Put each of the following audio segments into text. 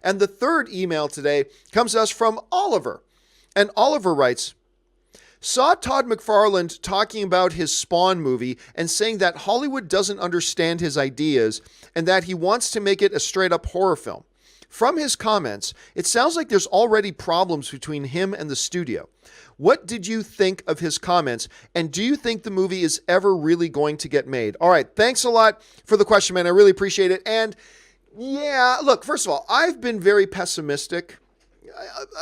And the third email today comes to us from Oliver. And Oliver writes, saw Todd McFarlane talking about his Spawn movie and saying that Hollywood doesn't understand his ideas and that he wants to make it a straight-up horror film. From his comments, it sounds like there's already problems between him and the studio. What did you think of his comments? And do you think the movie is ever really going to get made? All right, thanks a lot for the question, man. I really appreciate it. And yeah, look, first of all, I've been very pessimistic.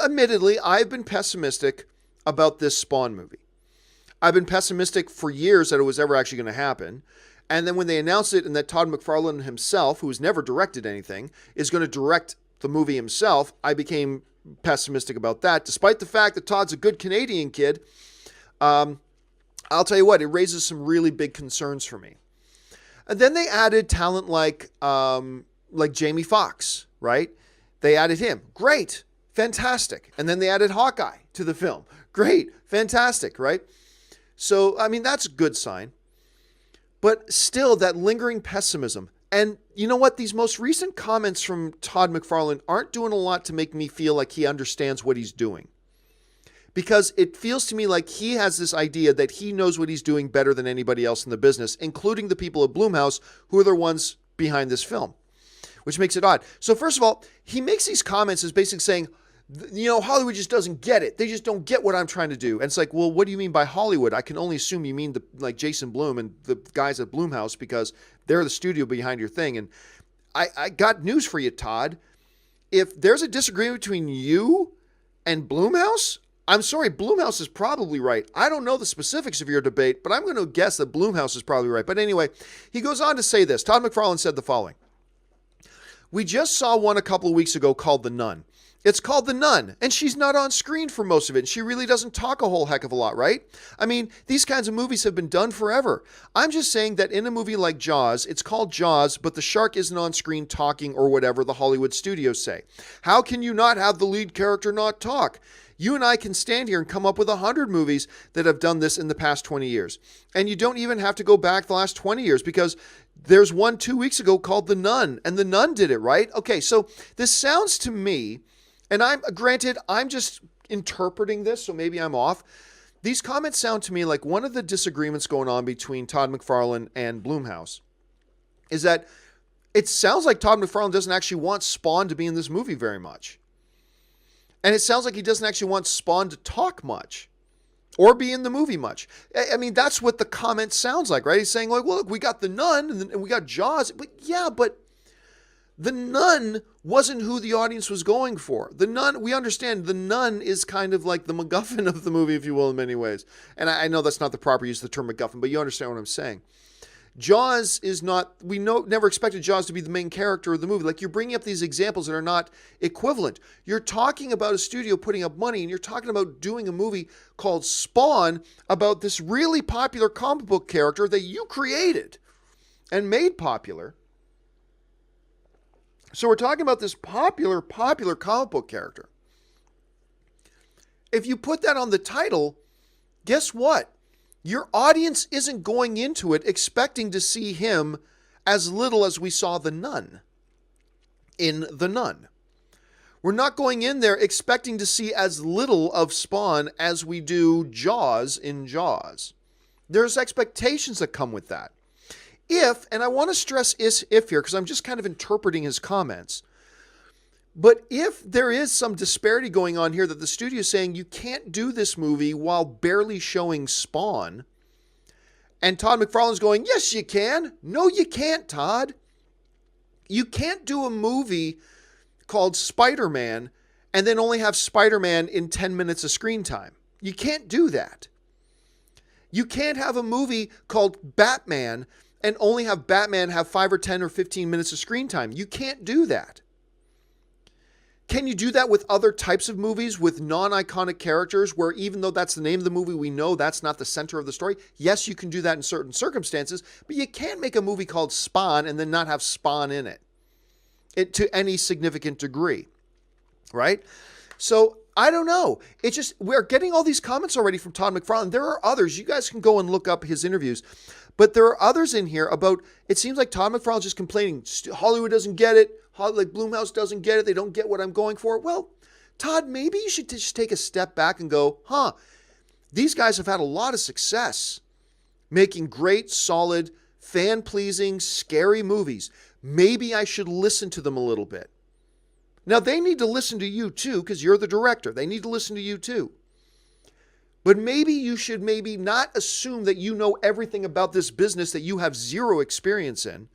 Admittedly, I've been pessimistic about this Spawn movie. I've been pessimistic for years that it was ever actually going to happen. And then when they announced it and that Todd McFarlane himself, who has never directed anything, is going to direct the movie himself, I became pessimistic about that. Despite the fact that Todd's a good Canadian kid, I'll tell you what, it raises some really big concerns for me. And then they added talent like Jamie Foxx, right? They added him. Great. Fantastic. And then they added Hawkeye to the film. Great. Fantastic, right? So, I mean, that's a good sign. But still, that lingering pessimism. And you know what? These most recent comments from Todd McFarlane aren't doing a lot to make me feel like he understands what he's doing. Because it feels to me like he has this idea that he knows what he's doing better than anybody else in the business, including the people at Blumhouse, who are the ones behind this film, which makes it odd. So first of all, he makes these comments as basically saying, you know, Hollywood just doesn't get it. They just don't get what I'm trying to do. And it's like, well, what do you mean by Hollywood? I can only assume you mean like Jason Blum and the guys at Blumhouse, because they're the studio behind your thing. And I got news for you, Todd. If there's a disagreement between you and Blumhouse, I'm sorry, Blumhouse is probably right. I don't know the specifics of your debate, but I'm going to guess that Blumhouse is probably right. But anyway, he goes on to say this. Todd McFarlane said the following. We just saw one a couple of weeks ago called The Nun. It's called The Nun, and she's not on screen for most of it. She really doesn't talk a whole heck of a lot, right? I mean, these kinds of movies have been done forever. I'm just saying that in a movie like Jaws, it's called Jaws, but the shark isn't on screen talking or whatever the Hollywood studios say. How can you not have the lead character not talk? You and I can stand here and come up with 100 movies that have done this in the past 20 years. And you don't even have to go back the last 20 years, because there's one 2 weeks ago called The Nun, and The Nun did it, right? Okay, so this sounds to me, and I'm just interpreting this, so maybe I'm off. These comments sound to me like one of the disagreements going on between Todd McFarlane and Blumhouse is that it sounds like Todd McFarlane doesn't actually want Spawn to be in this movie very much. And it sounds like he doesn't actually want Spawn to talk much or be in the movie much. I mean, that's what the comment sounds like, right? He's saying, like, well, look, we got The Nun and we got Jaws. But yeah, but The Nun wasn't who the audience was going for. The Nun, we understand The Nun is kind of like the MacGuffin of the movie, if you will, in many ways. And I know that's not the proper use of the term MacGuffin, but you understand what I'm saying. Jaws is not, never expected Jaws to be the main character of the movie. Like, you're bringing up these examples that are not equivalent. You're talking about a studio putting up money, and you're talking about doing a movie called Spawn about this really popular comic book character that you created and made popular. So we're talking about this popular comic book character. If you put that on the title, guess what? Your audience isn't going into it expecting to see him as little as we saw The Nun in The Nun. We're not going in there expecting to see as little of Spawn as we do Jaws in Jaws. There's expectations that come with that. If, and I want to stress if here, because I'm just kind of interpreting his comments, but if there is some disparity going on here that the studio is saying you can't do this movie while barely showing Spawn, and Todd McFarlane's going, yes, you can. No, you can't, Todd. You can't do a movie called Spider-Man and then only have Spider-Man in 10 minutes of screen time. You can't do that. You can't have a movie called Batman and only have Batman have 5 or 10 or 15 minutes of screen time. You can't do that. Can you do that with other types of movies with non-iconic characters where even though that's the name of the movie, we know that's not the center of the story? Yes, you can do that in certain circumstances, but you can't make a movie called Spawn and then not have Spawn in it to any significant degree, right? So I don't know. It's just, we're getting all these comments already from Todd McFarlane. There are others. You guys can go and look up his interviews. But there are others in here about, it seems like Todd McFarlane's just complaining, Hollywood doesn't get it. like Blumhouse doesn't get it. They don't get what I'm going for. Well, Todd, maybe you should just take a step back and go, these guys have had a lot of success making great, solid, fan-pleasing, scary movies. Maybe I should listen to them a little bit. Now, they need to listen to you too, because you're the director. They need to listen to you too. But maybe you should not assume that you know everything about this business that you have zero experience in,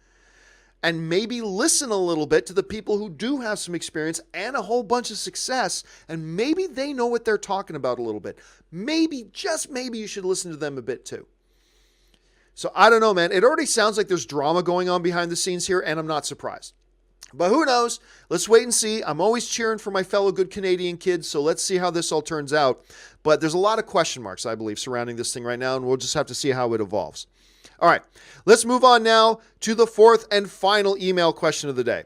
and maybe listen a little bit to the people who do have some experience and a whole bunch of success, and maybe they know what they're talking about a little bit. Maybe, just maybe, you should listen to them a bit too. So I don't know, man. It already sounds like there's drama going on behind the scenes here, and I'm not surprised. But who knows? Let's wait and see. I'm always cheering for my fellow good Canadian kids, so let's see how this all turns out. But there's a lot of question marks, I believe, surrounding this thing right now, and we'll just have to see how it evolves. All right, let's move on now to the fourth and final email question of the day.